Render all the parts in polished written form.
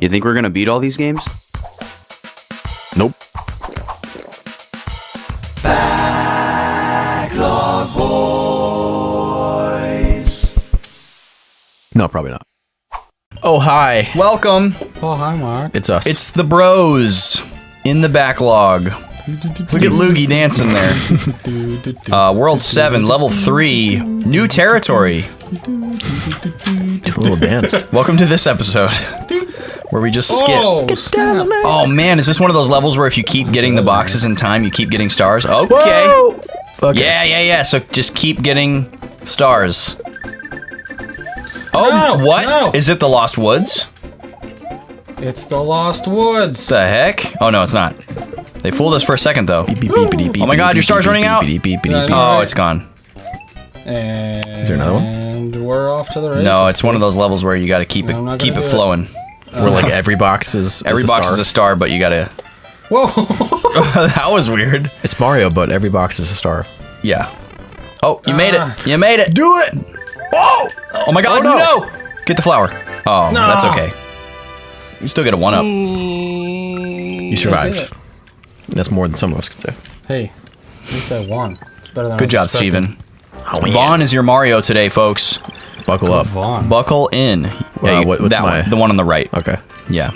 You think we're gonna beat all these games? Nope. Backlog boys. No, probably not. Oh, hi. Welcome. Oh, hi, Mark. It's us. It's the bros in the backlog. Look at Loogie dancing there. World 7, level 3, new territory. a little dance. Welcome to this episode where we just skip. Oh, snap. Oh man, is this one of those levels where if you keep getting the boxes in time, you keep getting stars? Okay. Whoa! Okay. Yeah. So just keep getting stars. Oh, No, what? no. Is it the Lost Woods? It's the Lost Woods. The heck? Oh no, it's not. They fooled us for a second though. Oh my god, your star's running out. Oh, it's gone. And Is there another one? And we're off to the races. No, it's one of those levels where you got to keep I'm not it gonna do it. flowing. Where like every box is Every a box star. is a star, but you gotta. Whoa. That was weird. It's Mario, but every box is a star. Yeah. Oh, you made it. You made it. Do it! Whoa! Oh my god, Oh, no. no! Get the flower. Oh, No. that's okay. You still get a 1-up. You survived. That's more than some of us could say. Hey, at least I won. It's better than I Good was job, expecting. Steven. Oh, man. Vaughn is your Mario today, folks. Buckle up. Vaughn. Buckle in. What's that my- one, the one on the right. Okay. Yeah.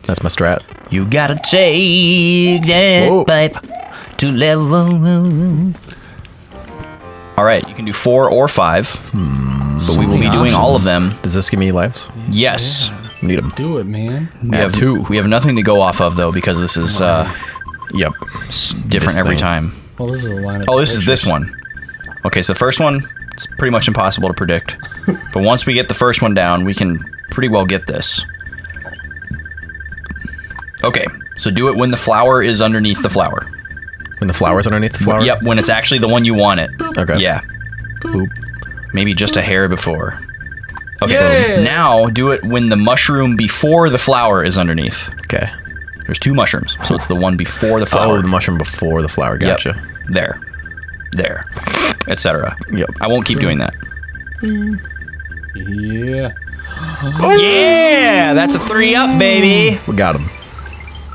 That's my strat. You gotta take that Whoa. pipe to level. All right, you can do 4 or 5, but we will be doing all of them. Does this give me lives? Yes. Need them. Do it, man. We have 2. We have nothing to go off of though because this is Yep. different This every thing. time. Well, this is a line of Oh, this is pictures. this one. Okay, so the first one, it's pretty much impossible to predict. But once we get the first one down, we can pretty well get this. Okay, so do it when the flower is underneath the flower. When the flower's underneath the flower? Yep, when it's actually the one you want it. Okay. Yeah, Boop. maybe just a hair before. Okay, Yay! now do it when the mushroom before the flower is underneath. Okay. There's 2 mushrooms, so it's the one before the flower. Oh, the mushroom before the flower. Yep. Gotcha. There, etc. Yep. I won't keep doing that. Yeah. Yeah, that's a 3-up, baby. We got him.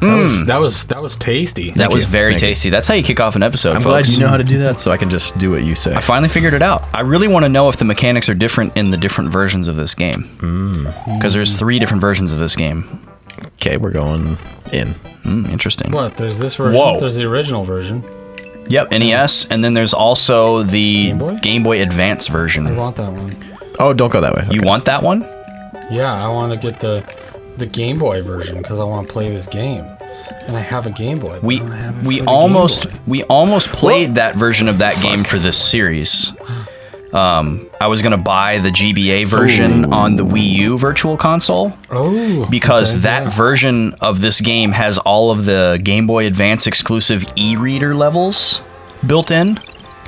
That was tasty. That was you. very Thank you. tasty. That's how you kick off an episode, I'm folks. glad you know how to do that, so I can just do what you say. I finally figured it out. I really want to know if the mechanics are different in the different versions of this game. Because there's 3 different versions of this game. Okay, we're going in. Interesting. What? There's this version. Whoa. There's the original version. Yep, NES, and then there's also the Game Boy? Game Boy Advance I version. want that one. Oh, don't go that way. You Okay. want that one? Yeah, I want to get the Game Boy version because I want to play this game, and I have a Game Boy. but We I don't have it we for the almost Game Boy. we almost played that version of that game for this series. I was gonna buy the GBA version on the Wii U Virtual Console. Oh. Because okay, that yeah. version of this game has all of the Game Boy Advance exclusive e-reader levels built in.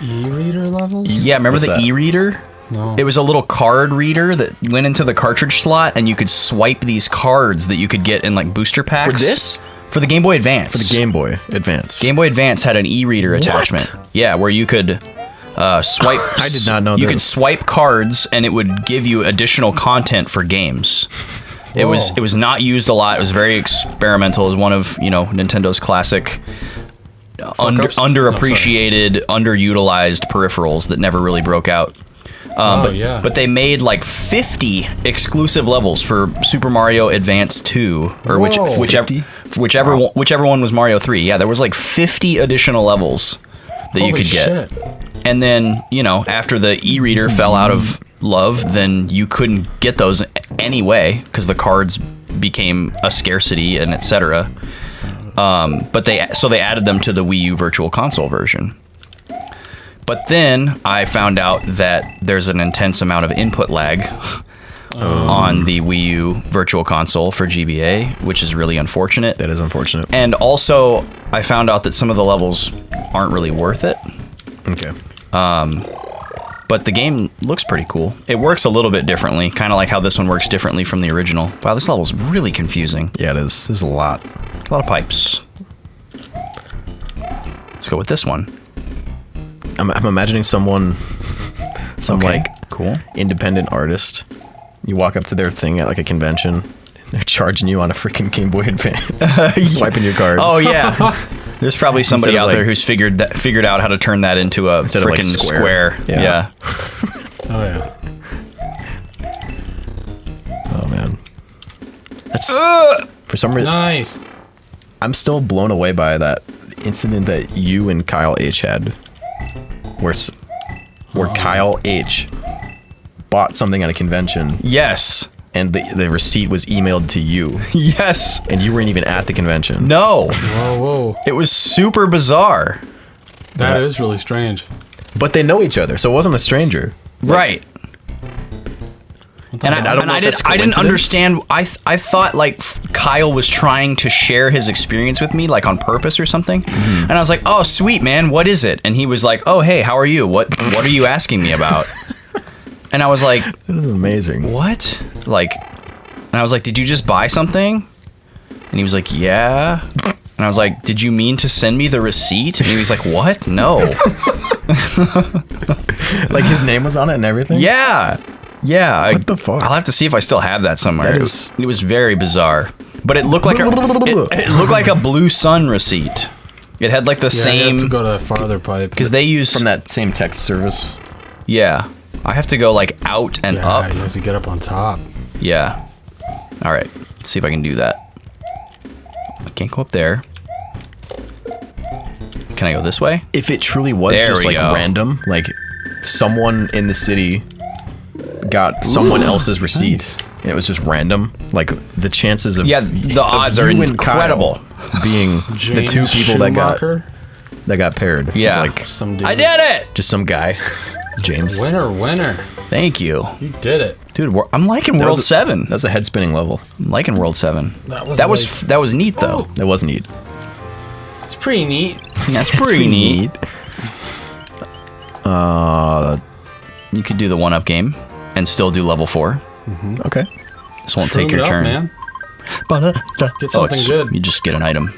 E-reader levels. Yeah, remember What's the that? e-reader? No. It was a little card reader that went into the cartridge slot, and you could swipe these cards that you could get in like booster packs. For this? For the Game Boy Advance. For the Game Boy Advance. Game Boy Advance had an e-reader attachment. Yeah, where you could swipe. I did not know You this. could swipe cards, and it would give you additional content for games. It Whoa. was not used a lot. It was very experimental. It was one of Nintendo's classic Fuck-ups? underappreciated, underutilized peripherals that never really broke out. Yeah. But they made like 50 exclusive levels for Super Mario Advance 2, or Whoa. whichever one was Mario 3. Yeah, there was like 50 additional levels that you Holy could get. shit. And then, after the e-reader fell out of love, then you couldn't get those anyway because the cards became a scarcity and etc. But they added them to the Wii U Virtual Console version. But then I found out that there's an intense amount of input lag on the Wii U Virtual Console for GBA, which is really unfortunate. That is unfortunate. And also, I found out that some of the levels aren't really worth it. Okay. But the game looks pretty cool. It works a little bit differently, kind of like how this one works differently from the original. Wow, this level's really confusing. Yeah, it is. There's a lot. A lot of pipes. Let's go with this one. I'm imagining some Okay, like cool. independent artist. You walk up to their thing at like a convention. They're charging you on a freaking Game Boy Advance. Swiping your card. Oh yeah. There's probably somebody Instead of, out there like- who's figured out how to turn that into a Instead of, like, freaking square. square. Yeah. Yeah. Oh yeah. Oh man. That's for some reason Nice. I'm still blown away by that incident that you and Kyle H had, where Kyle H bought something at a convention Yes. and the receipt was emailed to you, Yes. and you weren't even at the convention. No. Whoa. It was super bizarre. That is really strange. But they know each other, so it wasn't a stranger. Right. And I don't know if that's I didn't coincidence. understand. I thought like Kyle was trying to share his experience with me, like on purpose or something. And I was like, "Oh, sweet man, what is it?" And he was like, "Oh, hey, how are you? What are you asking me about?" And I was like, That is amazing. "What?" Like, and I was like, "Did you just buy something?" And he was like, "Yeah." And I was like, "Did you mean to send me the receipt?" And he was like, "What? No." Like his name was on it and everything? Yeah. Yeah. What the fuck? I'll have to see if I still have that somewhere. That is- It was very bizarre. But it looked like it looked like a Blue Sun receipt. It had like the Yeah, you have to same go to the farther pipe. because they use From that same text service. Yeah. I have to go like out and yeah, up. you have to get up on top. Yeah. All right. Let's see if I can do that. I can't go up there. Can I go this way? If it truly was There just we like go. random, like someone in the city got someone else's receipt, nice. and it was just random, like the chances of Yeah, the of odds are you and Kyle incredible. being the James two people Schumacher? that got paired. Yeah. Like Some dude. I did it. just some guy, James. Winner. Thank you. You did it. Dude, I'm liking That World was a- 7. That's a head spinning level. I'm liking World 7. That was That like- was neat though. That was neat. It's pretty neat. That's pretty neat. You could do the 1-up game and still do level 4. Okay. This won't Shroom take your it up, turn. man. Get Get something good. You just get an item.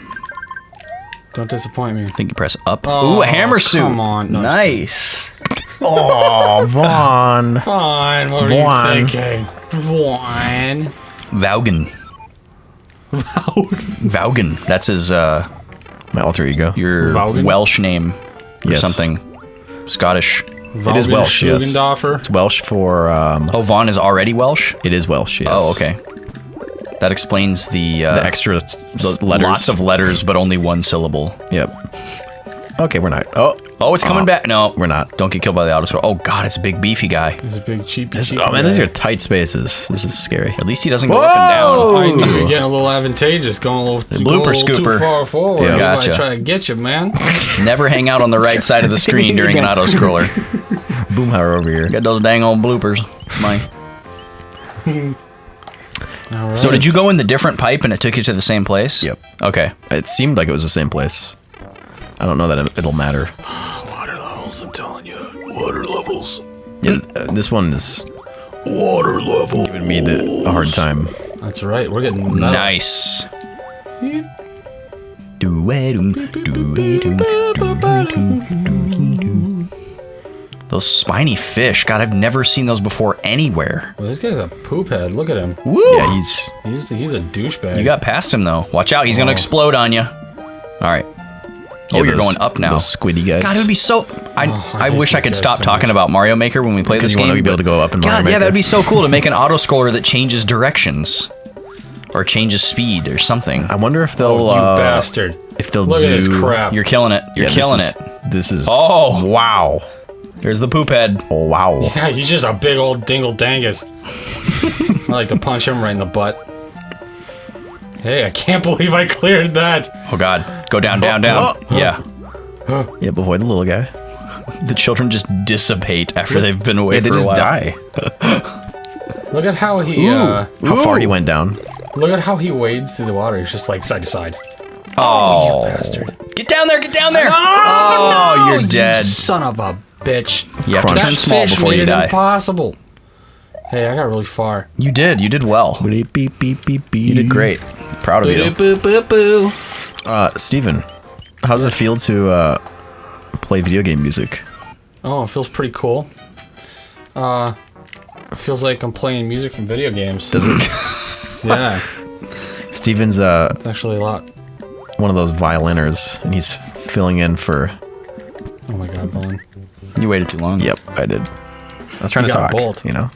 Don't disappoint me. I think you press up. Oh, Ooh, a hammer suit. come on. No, Nice. Oh, Vaughn. Fine. What Vaughn. are you thinking? Vaughn. Vaugen. Vaugen. That's his My alter ego. your Vaugen? Welsh name or Yes. something. Scottish. It is Welsh. Yes. Schugendorfer. It's Welsh for. Oh, Vaughn is already Welsh? It is Welsh. Yes. Oh, okay. That explains the The extra letters. lots of letters, but only one syllable. Yep. Okay, we're not. Oh, Oh, it's coming back. No, we're not. Don't get killed by the auto scroll. Oh God, it's a big beefy guy. He's a big cheap. Oh man, these are tight spaces. This is scary. At least he doesn't go up and down. I knew you're getting a little advantageous, going a little, blooper going a little scooper. too far forward. Yeah. Everybody Gotcha. trying to get you, man. Never hang out on the right side of the screen during an auto scroller. Boomhauer over here. Got those dang old bloopers. Mine. All right. So did you go in the different pipe and it took you to the same place? Yep. Okay. It seemed like it was the same place. I don't know that it'll matter. Water levels, I'm telling you. Water levels. Yeah, this one is Water level. giving me a hard time. That's right. We're getting metal. Nice. Those spiny fish. God, I've never seen those before anywhere. Well, this guy's a poop head. Look at him. Woo! Yeah, he's He's a douchebag. You got past him though. Watch out, he's gonna explode on you. All right. Oh, yeah, you're those- going up now. Those squiddy guys. God, it would be so. I hate wish I these could guys stop so talking much. about Mario Maker when we play Because this you game. want to be able to go up and God, Mario yeah, Maker. that'd be so cool to make an auto scroller that changes directions, or changes speed or something. I wonder if they'll. Oh, you bastard. If they'll Look do. at this crap. You're killing it. You're Yeah, killing this it. is, This is. Oh wow! There's the poop head. Oh wow. Yeah, he's just a big old dingle dangus. I like to punch him right in the butt. Hey, I can't believe I cleared that. Oh God! Go down, down, down. Yeah. Yeah, avoid the little guy. The children just dissipate after they've been away Yeah, they for a just while. die. Look at how he How far he went down. look at how he wades through the water. He's just like side to side. Oh, You bastard. get down there! Get down there! Oh, you're You dead. son of a bitch. You have to Crunch. turn That small fish before made you it die. impossible. Hey, I got really far. You did. You did well. Beep, beep, beep, beep, beep. You did great. Proud of you. Boo-boo-boo-boo. Steven, how does it feel to play video game music? Oh, it feels pretty cool. It feels like I'm playing music from video games. Does it? Yeah. Steven's It's actually a lot. one of those violiners, and he's filling in for. Oh my god, Vaughn. You waited too long. Yep, I did. I was trying You to got talk. bolt. You know,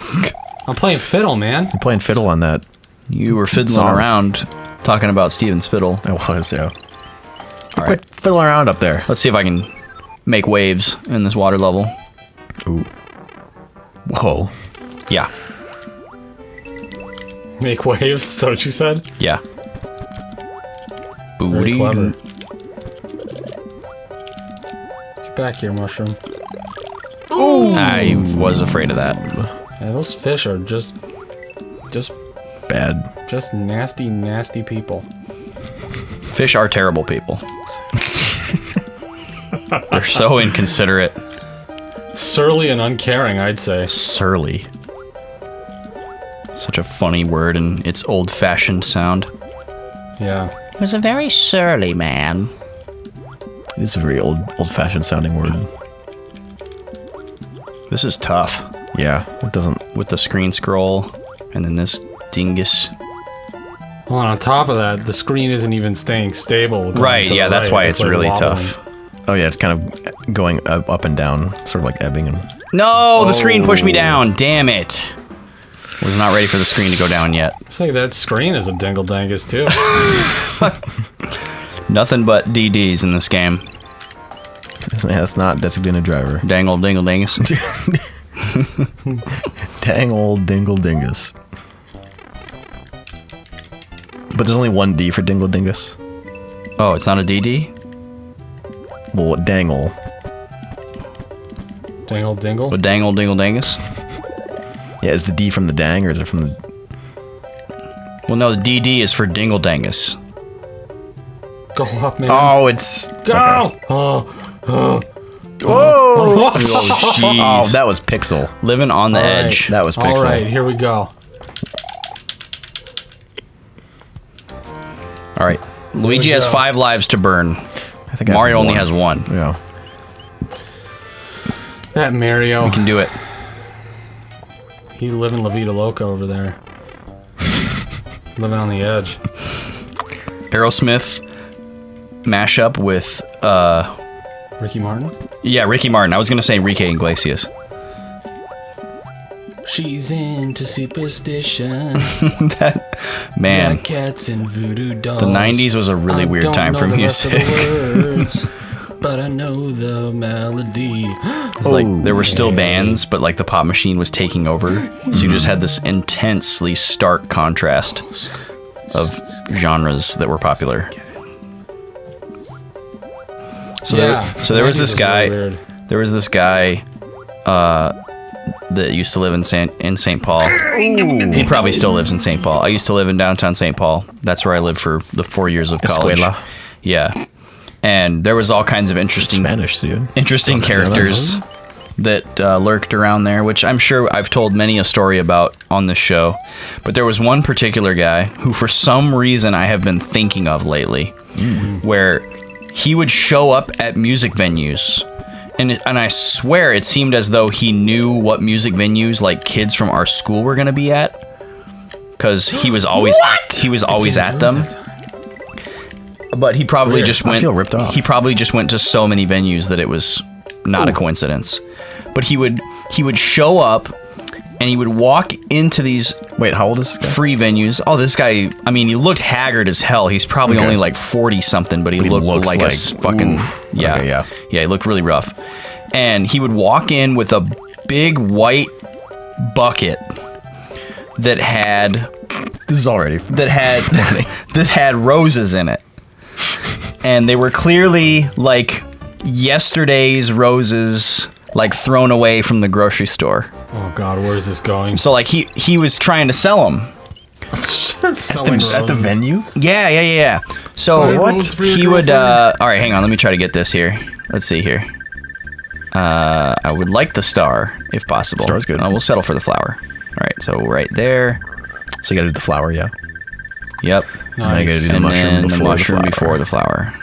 I'm playing fiddle, man. I'm playing fiddle on that. You were fiddling Song. around talking about Steven's fiddle. I was, yeah. All right. Quit fiddling around up there. Let's see if I can make waves in this water level. Ooh. Whoa. Yeah. Make waves, is that what you said? Yeah. Very Booty. clever. Get back here, mushroom. I was afraid of that. Yeah, those fish are just Bad. nasty, nasty people. Fish are terrible people. They're so inconsiderate. Surly and uncaring, I'd say. Surly. Such a funny word and its old-fashioned sound. Yeah. He was a very surly man. It is a very old-fashioned sounding word. This is tough. Yeah, it doesn't. With the screen scroll, and then this dingus. Well, and on top of that, the screen isn't even staying stable. going Right, to yeah, the that's right. why it's like really wobbling. tough. Oh yeah, it's kind of going up and down, sort of like ebbing and. No, the screen pushed me down. Damn it. Was not ready for the screen to go down yet. I think that screen is a dingle dangus too. Nothing but DDs in this game. That's not designated driver. Dangle, dingle, dingus. Dang old Dingle Dingus. But there's only one D for Dingle Dingus. Oh, it's not a DD? Well, dangle. Dingle dingle. A dangle, dingle, dingus? Yeah, is the D from the dang or is it from the? Well, no, the DD is for dingle dangus. Go up, man. Oh, it's. Go! Okay. Oh. Whoa! Oh, Oh, jeez. that was Pixel. Living on the All right. edge. That was Pixel. All right, here we go. All right. Luigi we has go. 5 lives to burn. I think I Mario have only one. has 1. Yeah. That Mario. We can do it. He's living La Vida Loca over there. Living on the edge. Aerosmith mashup with, Ricky Martin? yeah, Ricky Martin. I was going to say Enrique Iglesias. She's into superstition. Man, Black cats and voodoo dolls. the 90s was a really weird time for music. Words, but I know the melody. It's like there were still bands, but like the pop machine was taking over. So you just had this intensely stark contrast of genres that were popular. So there was this guy. There was this guy that used to live in St. Paul. He probably still lives in St. Paul. I used to live in downtown St. Paul. That's where I lived for the 4 years of college. Escuela. Yeah. And there was all kinds of interesting Spanish, dude. interesting characters that lurked around there, which I'm sure I've told many a story about on this show. But there was one particular guy who, for some reason, I have been thinking of lately, where he would show up at music venues, and I swear it seemed as though he knew what music venues like kids from our school were going to be at, because he was always at them. But he probably Weird. just I went. feel ripped off. He probably just went to so many venues that it was not a coincidence. But he would show up, and he would walk into these Wait, how old is this guy? free venues. Oh, this guy, I mean, he looked haggard as hell. He's probably Okay. only like 40 something, but he But he looked looks like like- fucking, oof. yeah. Okay, yeah. Yeah, he looked really rough. And he would walk in with a big white bucket that had This is already. that had roses in it. And they were clearly like yesterday's roses, like thrown away from the grocery store. Oh God, where is this going? So like he was trying to sell them. Selling At the roses. venue? Yeah. So Buy roses for your he would. girlfriend? All right, hang on. Let me try to get this here. Let's see here. I would like the star if possible. Star's good. We'll settle for the flower. All right, so right there. So you gotta do the flower, yeah. Yep. Now you gotta do the And mushroom then before the mushroom the flower. before the flower.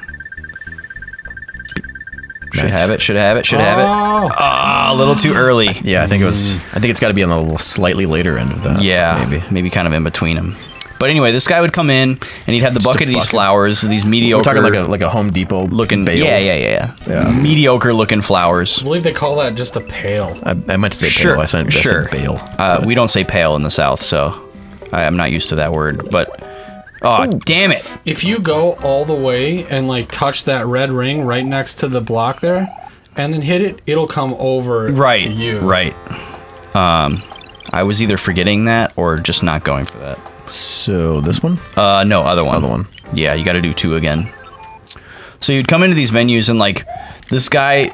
Should Nice. have it. Should have it. Should have it. Oh, Ah, a little too early. Yeah, I think it's got to be on the slightly later end of that. Yeah, maybe. maybe kind of in between them. But anyway, this guy would come in and he'd have the bucket of these flowers, these mediocre. We're talking like a Home Depot looking. bale. Yeah. Mediocre looking flowers. I believe they call that just a pail. I meant to say pail. I said bale. We don't say pail in the South, so I'm not used to that word. But damn it! If you go all the way and like touch that red ring right next to the block there, and then hit it, it'll come over to you. Right. I was either forgetting that or just not going for that. So this one? No, other one. Other one. Yeah, you got to do 2 again. So you'd come into these venues and like this guy,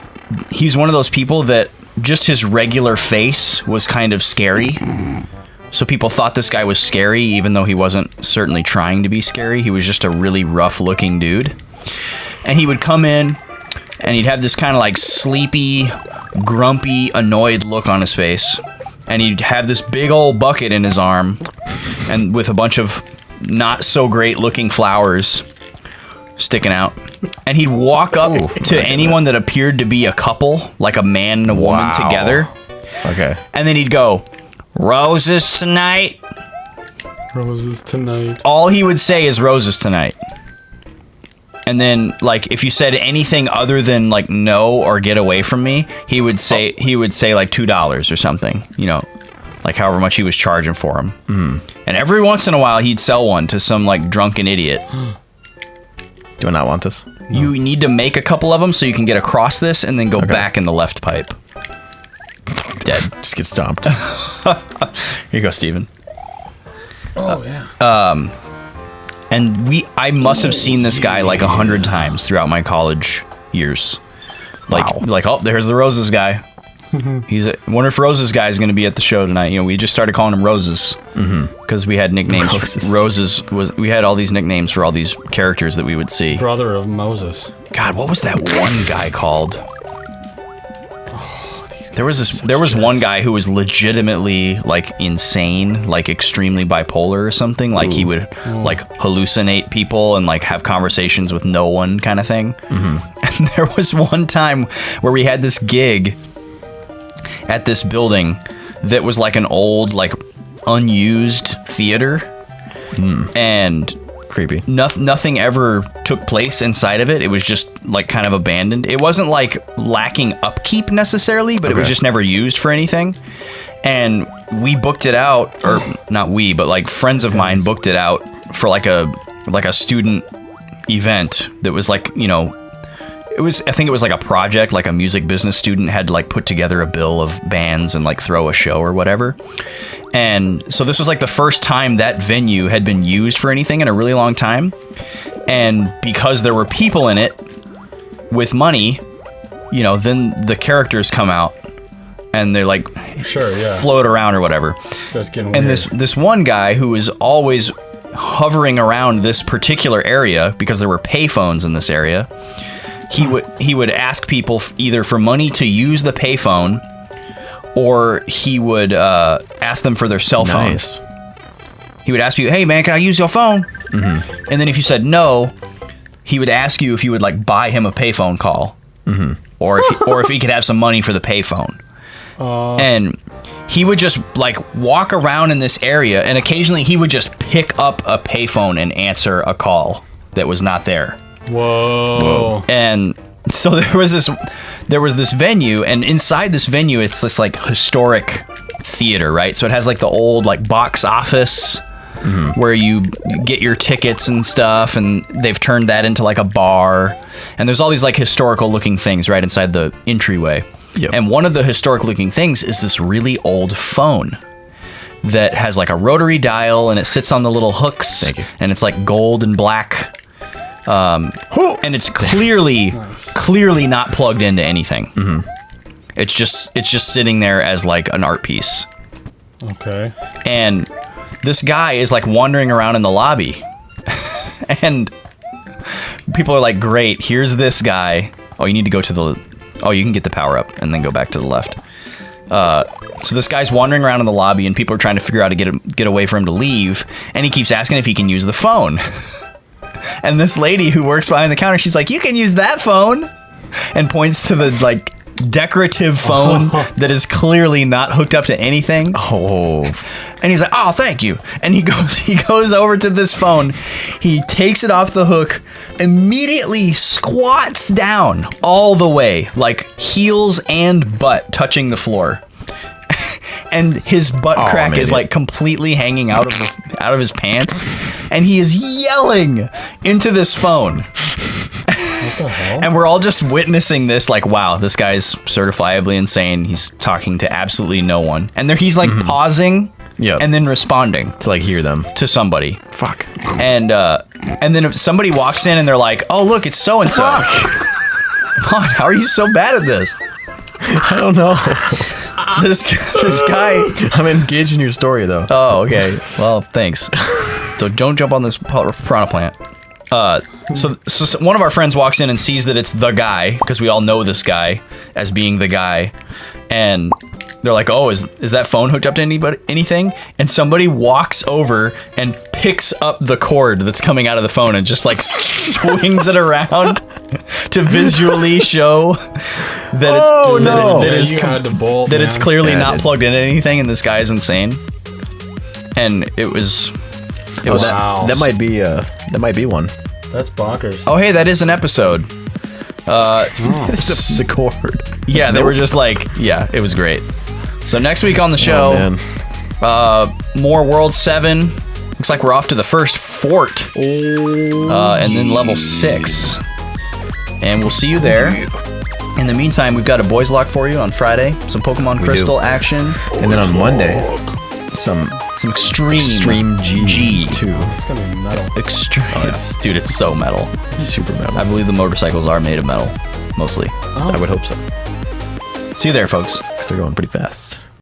he's one of those people that just his regular face was kind of scary. So people thought this guy was scary, even though he wasn't certainly trying to be scary. He was just a really rough looking dude. And he would come in and he'd have this kind of like sleepy, grumpy, annoyed look on his face. And he'd have this big old bucket in his arm and with a bunch of not so great looking flowers sticking out. And he'd walk up to anyone that appeared to be a couple, like a man and a woman together. Okay. And then he'd go, "Roses tonight?" Roses tonight. All he would say is "roses tonight." And then, like, if you said anything other than like "no" or "get away from me," he would say like $2 or something. You know, like however much he was charging for them. And every once in a while, he'd sell one to some like drunken idiot. Do I not want this? You need to make a couple of them so you can get across this and then go back in the left pipe. Dead. Just get stomped. Here you go, Steven. Oh, yeah. And I must have seen this guy like 100 times throughout my college years. Like, oh, there's the Roses guy. Wonder if Roses guy is going to be at the show tonight. You know, we just started calling him Roses because we had nicknames. Roses we had all these nicknames for all these characters that we would see. Brother of Moses. God, what was that one guy called? There was one guy who was legitimately like insane, like extremely bipolar or something. Like he would like hallucinate people and like have conversations with no one kind of thing. And there was one time where we had this gig at this building that was like an old, like unused theater. And Creepy. Nothing ever took place inside of it. It was just like kind of abandoned. It wasn't like lacking upkeep necessarily, but it was just never used for anything. And we booked it out, or not we, but like friends of mine booked it out for like a student event that was like, you know, I think it was like a project, like a music business student had to like put together a bill of bands and like throw a show or whatever. And so this was like the first time that venue had been used for anything in a really long time. And because there were people in it with money, you know, then the characters come out and they're like float around or whatever. Starts getting and weird. this one guy who was always hovering around this particular area because there were payphones in this area, he would ask people either for money to use the payphone, or he would ask them for their cell phone. Nice. He would ask you, "Hey man, can I use your phone?" And then if you said no, he would ask you if you would like buy him a payphone call, or if he could have some money for the payphone. And he would just like walk around in this area, and occasionally he would just pick up a payphone and answer a call that was not there. Whoa. And so there was this venue, and inside this venue it's this like historic theater, right? So it has like the old like box office where you get your tickets and stuff, and they've turned that into like a bar, and there's all these like historical looking things right inside the entryway. And one of the historic looking things is this really old phone that has like a rotary dial, and it sits on the little hooks, and it's like gold and black. And it's clearly not plugged into anything. It's just sitting there as like an art piece. Okay. And this guy is like wandering around in the lobby, and people are like, "Great, here's this guy." Oh, you need to go to the. Oh, you can get the power up and then go back to the left. So this guy's wandering around in the lobby, and people are trying to figure out how to get away for him to leave, and he keeps asking if he can use the phone. And this lady who works behind the counter, she's like, "You can use that phone," and points to the like decorative phone that is clearly not hooked up to anything. Oh. And he's like, "Oh, thank you." And he goes over to this phone. He takes it off the hook, immediately squats down all the way, like heels and butt touching the floor. And his butt crack is like completely hanging out of his pants, and he is yelling into this phone. What the hell? And we're all just witnessing this, like, wow, this guy's certifiably insane. He's talking to absolutely no one, and he's like pausing, and then responding To like hear them. to somebody. Fuck. And then if somebody walks in and they're like, "Oh, look, it's so and so." How are you so bad at this? I don't know. This guy. I'm engaged in your story though. Oh, okay. Well, thanks. So don't jump on this piranha plant. So one of our friends walks in and sees that it's the guy, because we all know this guy as being the guy, and they're like, "Oh, is that phone hooked up to anything?" And somebody walks over and picks up the cord that's coming out of the phone and just like swings it around to visually show that it's clearly not plugged into anything, and this guy is insane. And it was Wow. That might be one. That's bonkers. Oh, hey, that is an episode. The cord. Yeah, they were just like, yeah, it was great. So next week on the show, more World 7. Looks like we're off to the first fort. And then level 6. And we'll see you there. In the meantime, we've got a boys lock for you on Friday. Some Pokemon Crystal action. And then on Monday, some extreme G too. It's gonna be metal. Extreme. Dude, it's so metal. It's super metal. I believe the motorcycles are made of metal, mostly. I would hope so. See you there, folks. 'Cause they're going pretty fast.